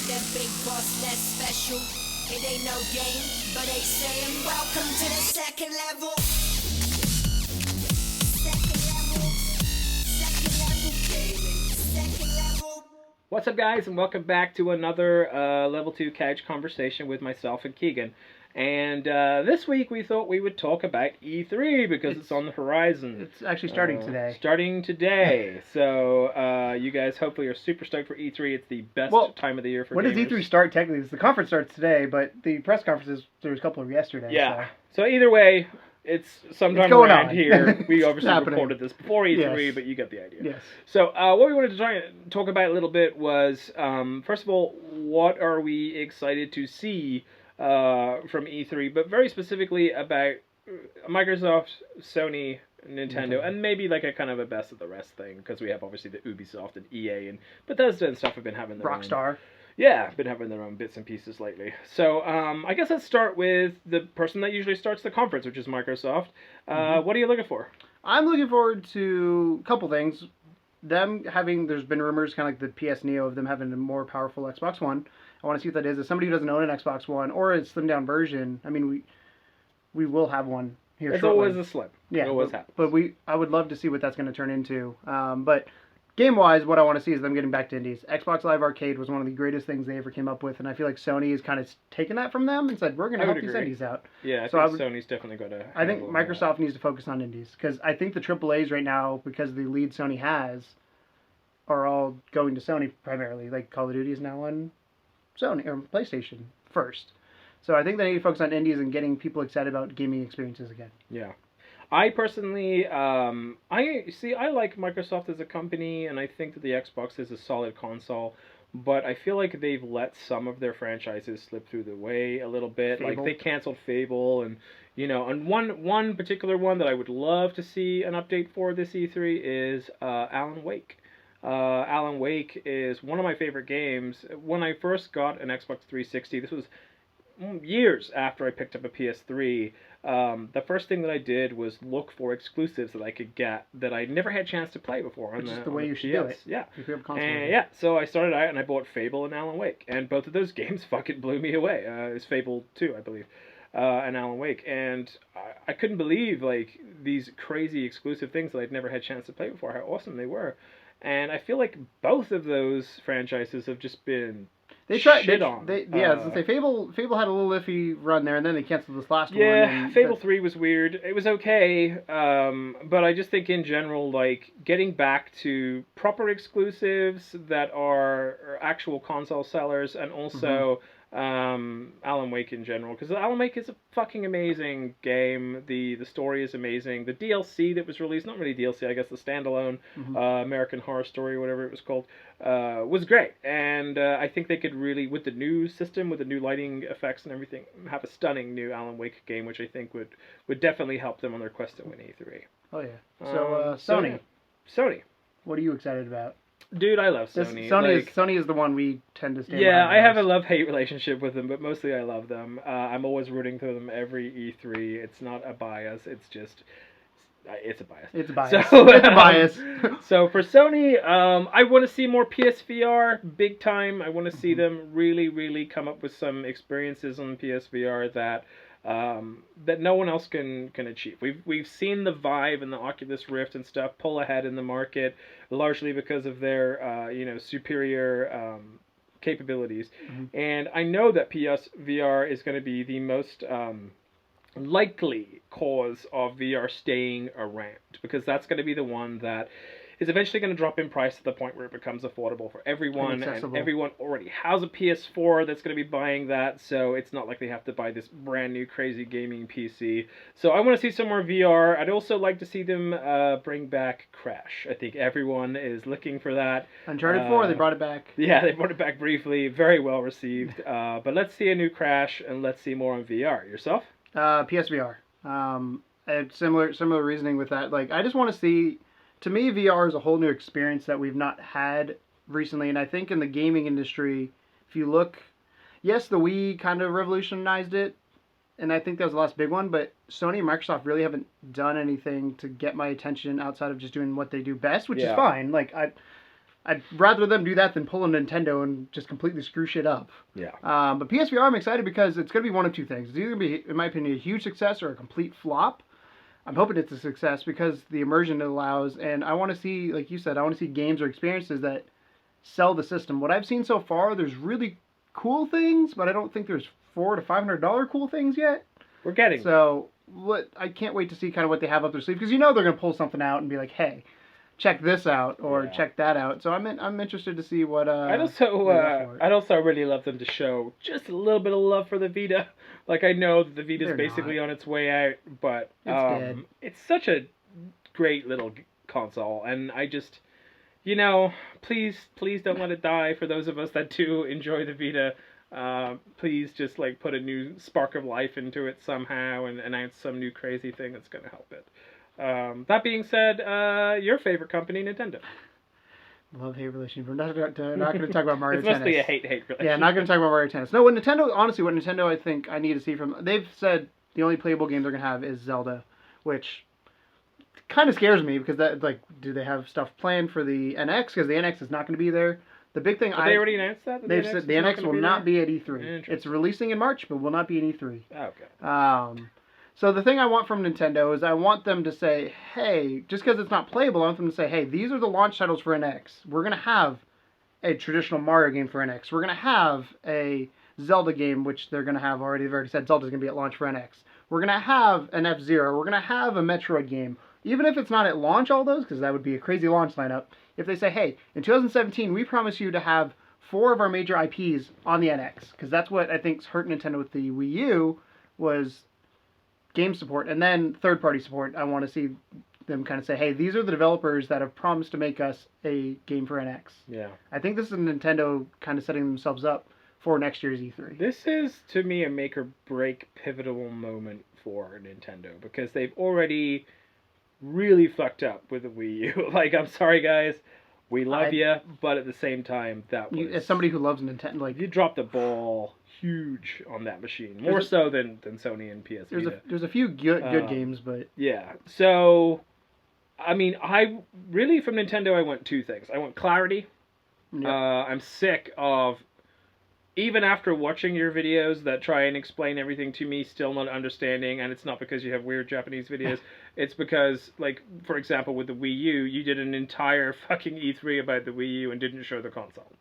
That big boss, that's special. It ain't no game, but they saying welcome to the second level. Second level. Second level gaming. Second level. What's up, guys, and welcome back to another Level 2 Couch Conversation with myself and Keegan. And this week we thought we would talk about E3 because it's on the horizon. It's actually starting today. Starting today. So you guys hopefully are super stoked for E3. It's the best time of the year for gamers. When does E3 start technically? The conference starts today, but the press conferences, there was a couple of yesterday. Yeah. So either way, it's sometime around here. We obviously recorded this before E3, yes. But you get the idea. Yes. So what we wanted to try and talk about a little bit was, first of all, what are we excited to see from E3, but very specifically about Microsoft, Sony, Nintendo, and maybe like a kind of a best of the rest thing, because we have obviously the Ubisoft and EA and Bethesda and stuff have been having their Rockstar. Been having their own bits and pieces lately. So I guess let's start with the person that usually starts the conference, which is Microsoft. What are you looking for? I'm looking forward to a couple things. Them having, there's been rumors kind of like the PS Neo of them having a more powerful Xbox One. I want to see what that is. As somebody who doesn't own an Xbox One or a slimmed down version, I mean, we will have one here it's shortly. It's always a slim. Yeah, it always happens. But I would love to see what that's going to turn into. But game-wise, what I want to see is them getting back to indies. Xbox Live Arcade was one of the greatest things they ever came up with, and I feel like Sony has kind of taken that from them and said, we're going to help these indies out. Yeah, I think Sony's definitely got to... I think Microsoft needs to focus on indies, because I think the AAAs right now, because the lead Sony has, are all going to Sony primarily. Like Call of Duty is now on Sony or PlayStation first. So I think they need to focus on indies and getting people excited about gaming experiences again. Yeah. I personally, I like Microsoft as a company, and I think that the Xbox is a solid console, but I feel like they've let some of their franchises slip through the way a little bit. Fable. Like they canceled Fable, and and one particular one that I would love to see an update for this E3 is Alan Wake. Alan Wake is one of my favorite games. When I first got an Xbox 360, this was years after I picked up a PS3, the first thing that I did was look for exclusives that I could get that I never had a chance to play before. Which is the way you should do it. Yeah. If you have a console. And yeah, so I started out and I bought Fable and Alan Wake, and both of those games fucking blew me away. It's Fable 2, I believe, and Alan Wake, and I couldn't believe like these crazy exclusive things that I'd never had a chance to play before, how awesome they were. And I feel like both of those franchises have just been shit on. I was gonna say Fable had a little iffy run there, and then they canceled this last one. Yeah, Fable 3 was weird. It was okay, but I just think in general, like getting back to proper exclusives that are actual console sellers, and also Alan Wake in general, because Alan Wake is a fucking amazing game. The story is amazing. The DLC that was released, not really DLC, I guess the standalone American Horror Story, whatever it was called, was great. And I think they could really, with the new system, with the new lighting effects and everything, have a stunning new Alan Wake game, which I think would definitely help them on their quest to win E3. Oh yeah. So Sony. Sony. What are you excited about? Dude, I love Sony. Sony is the one we tend to stand Yeah, behind. I have a love-hate relationship with them, but mostly I love them. I'm always rooting for them every E3. It's not a bias. It's just... It's a bias. It's a bias. So, it's a bias. So for Sony, I want to see more PSVR, big time. I want to see them really, really come up with some experiences on PSVR that no one else can achieve. We've seen the Vive and the Oculus Rift and stuff pull ahead in the market, largely because of their superior capabilities. And I know that PSVR is going to be the most likely cause of VR staying around, because that's going to be the one that is eventually going to drop in price to the point where it becomes affordable for everyone, and everyone already has a PS4 that's going to be buying that, so it's not like they have to buy this brand new crazy gaming PC. So I want to see some more VR. I'd also like to see them bring back Crash. I think everyone is looking for that. Uncharted 4, they brought it back. Yeah, they brought it back briefly. Very well received. But let's see a new Crash, and let's see more on VR. Yourself? PSVR. Similar reasoning with that. Like, I just want to see... To me, VR is a whole new experience that we've not had recently, and I think in the gaming industry, if you look, yes, the Wii kind of revolutionized it, and I think that was the last big one, but Sony and Microsoft really haven't done anything to get my attention outside of just doing what they do best, which is fine. Like, I'd rather them do that than pull a Nintendo and just completely screw shit up. Yeah. But PSVR, I'm excited because it's going to be one of two things. It's either going to be, in my opinion, a huge success or a complete flop. I'm hoping it's a success because the immersion it allows, and I want to see, like you said, I want to see games or experiences that sell the system. What I've seen so far, there's really cool things, but I don't think there's $400 to $500 cool things yet. We're getting So I can't wait to see kind of what they have up their sleeve because they're going to pull something out and be like, hey, check this out or Yeah. check that out. So I'm interested to see what. I'd for it. also really love them to show just a little bit of love for the Vita. Like I know that the Vita's They're basically not. on its way out, but It's dead. it's such a great little console, and I just, please don't let it die. For those of us that do enjoy the Vita, please just like put a new spark of life into it somehow and announce some new crazy thing that's going to help it. That being said, your favorite company, Nintendo. Love-hate relationship. We're not going to talk about Mario It's Tennis. mostly a hate-hate relationship. Yeah, not going to talk about Mario Tennis. No, what Nintendo I think I need to see from... They've said the only playable game they're going to have is Zelda, which kind of scares me because that, like, do they have stuff planned for the NX? Because the NX is not going to be there. The big thing... Did they already announced that? They've said the NX will not be at E3. Interesting. It's releasing in March, but will not be in E3. Okay. So the thing I want from Nintendo is I want them to say, hey, just because it's not playable, I want them to say, hey, these are the launch titles for NX. We're going to have a traditional Mario game for NX. We're going to have a Zelda game, which they're going to have already. They've already said Zelda's going to be at launch for NX. We're going to have an F-Zero. We're going to have a Metroid game. Even if it's not at launch, all those, because that would be a crazy launch lineup. If they say, hey, in 2017, we promise you to have 4 of our major IPs on the NX, because that's what I think's hurt Nintendo with the Wii U was game support, and then third-party support. I want to see them kind of say, hey, these are the developers that have promised to make us a game for NX. Yeah. I think this is Nintendo kind of setting themselves up for next year's E3. This is, to me, a make-or-break pivotal moment for Nintendo, because they've already really fucked up with the Wii U. Like, I'm sorry, guys. We love you, but at the same time, that was... As somebody who loves Nintendo, like... You dropped the ball huge on that machine. More so than Sony and PS Vita. There's a few good games, but... Yeah. So, I mean, from Nintendo, I want 2 things. I want clarity. Yeah. I'm sick of, even after watching your videos that try and explain everything to me, still not understanding, and it's not because you have weird Japanese videos, it's because, like, for example, with the Wii U, you did an entire fucking E3 about the Wii U and didn't show the console.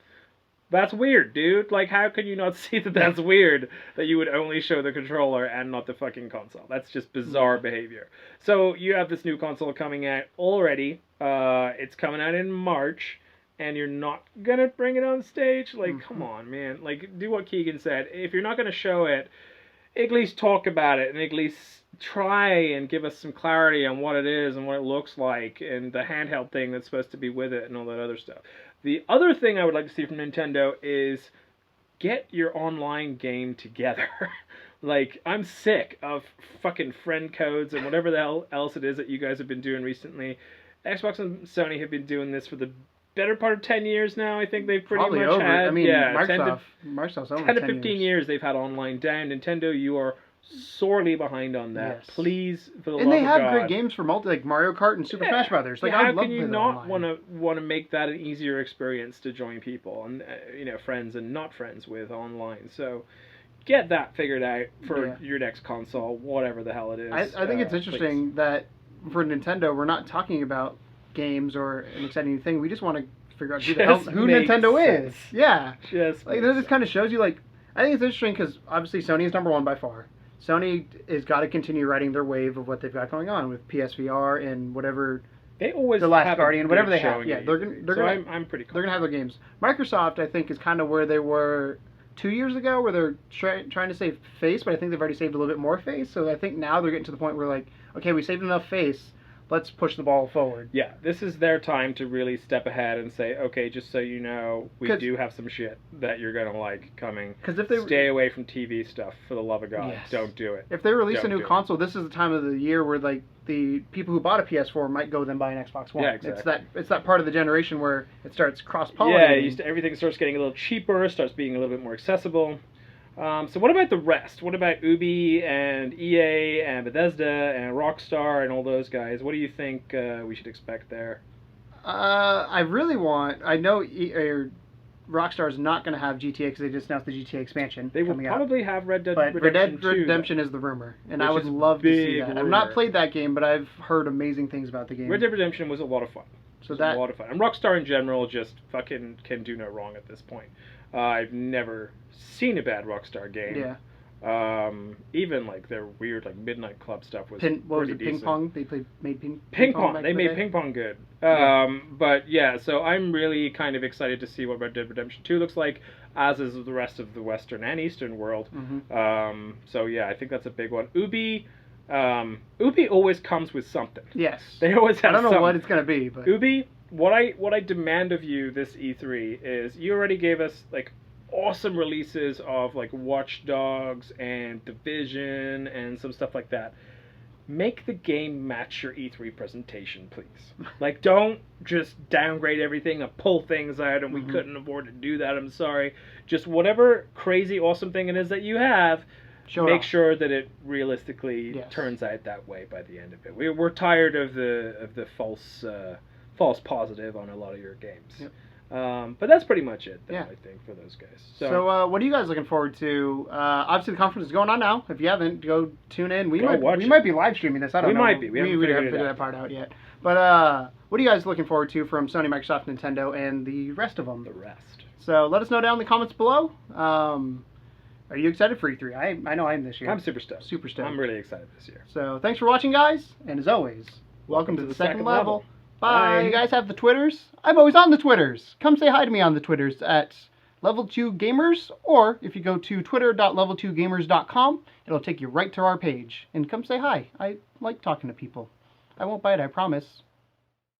That's weird, dude. Like, how can you not see that that's weird that you would only show the controller and not the fucking console? That's just bizarre behavior. So, you have this new console coming out already. It's coming out in March, and you're not gonna bring it on stage? Like, come on, man. Like, do what Keegan said. If you're not gonna show it, at least talk about it, and at least try and give us some clarity on what it is and what it looks like, and the handheld thing that's supposed to be with it, and all that other stuff. The other thing I would like to see from Nintendo is get your online game together. Like, I'm sick of fucking friend codes and whatever the hell else it is that you guys have been doing recently. Xbox and Sony have been doing this for the better part of 10 years now. I think they've pretty Probably much over. had... I mean, yeah, Microsoft's over 10 to 15 years they've had online down. Nintendo, you are sorely behind on that. Yes. Please, for the And love they of have God. great games for like Mario Kart and Super Smash Brothers. Like, Yeah, I'd how love can to you play that not online. want to make that an easier experience to join people and friends and not friends with online? So get that figured out for your next console, whatever the hell it is. I think it's interesting that for Nintendo, we're not talking about games or an exciting new thing. We just want to figure out who Nintendo is. Yeah. Like, this kind of shows you, like, I think it's interesting because obviously Sony is number one by far. Sony has got to continue riding their wave of what they've got going on with PSVR and whatever. They always The Last have Guardian, a whatever good they have. showing Yeah, at they're E3. gonna. I'm pretty They're gonna confident. have their games. Microsoft, I think, is kind of where they were 2 years ago, where they're trying to save face, but I think they've already saved a little bit more face. So I think now they're getting to the point where, like, okay, we saved enough face. Let's push the ball forward. Yeah, this is their time to really step ahead and say, okay, just so you know, we do have some shit that you're gonna like coming. Because if they stay away from TV stuff, for the love of God. Yes. Don't do it. If they release Don't a new do it. console, this is the time of the year where, like, the people who bought a PS4 might go then buy an Xbox One. Yeah, exactly. It's that part of the generation where it starts cross-pollinating. Yeah, everything starts getting a little cheaper, starts being a little bit more accessible. So what about the rest? What about Ubi and EA and Bethesda and Rockstar and all those guys? What do you think we should expect there? I really want. I know Rockstar's not going to have GTA because they just announced the GTA expansion. They will coming out. probably have Red Dead But Redemption 2. Redemption is the rumor, and I Which would is love to see big that. I've not rumor. played that game, but I've heard amazing things about the game. Red Dead Redemption was a lot of fun. So It was that a lot of fun. And Rockstar in general just fucking can do no wrong at this point. I've never seen a bad Rockstar game. yeah. Even like their weird like Midnight Club stuff was What was pretty it? Ping decent. pong. They made ping Ping-pong. back They in the made day? ping-pong good. Yeah. But yeah, so I'm really kind of excited to see what Red Dead Redemption 2 looks like, as is the rest of the Western and Eastern world. Mhm. So yeah, I think that's a big one. Ubi always comes with something. Yes. They always have I don't know something. what it's gonna be, but Ubi, what I demand of you this E3 is you already gave us like awesome releases of like Watch Dogs and Division and some stuff like that. Make the game match your E3 presentation, please. Like, don't just downgrade everything and pull things out, and we Mhm. couldn't afford to do that. I'm sorry. Just whatever crazy awesome thing it is that you have, show it make off. sure that it realistically Yes. turns out that way by the end of it. We're tired of the false positive on a lot of your games. Yep. But that's pretty much it, though, Yeah. I think, for those guys. So, what are you guys looking forward to? Obviously, the conference is going on now. If you haven't, go tune in. We Go watch we it. might be live streaming this. I don't We know. might be. We haven't figured it figured out. that part out yet. But what are you guys looking forward to from Sony, Microsoft, Nintendo, and the rest of them? the rest. So let us know down in the comments below. Are you excited for E3? I know I am this year. I'm super stoked. Super stoked. I'm really excited this year. So thanks for watching, guys. And as always, welcome to the second level. Bye. Bye. You guys have the Twitters? I'm always on the Twitters. Come say hi to me on the Twitters at Level2Gamers, or if you go to twitter.level2gamers.com, it'll take you right to our page. And come say hi. I like talking to people. I won't bite, I promise.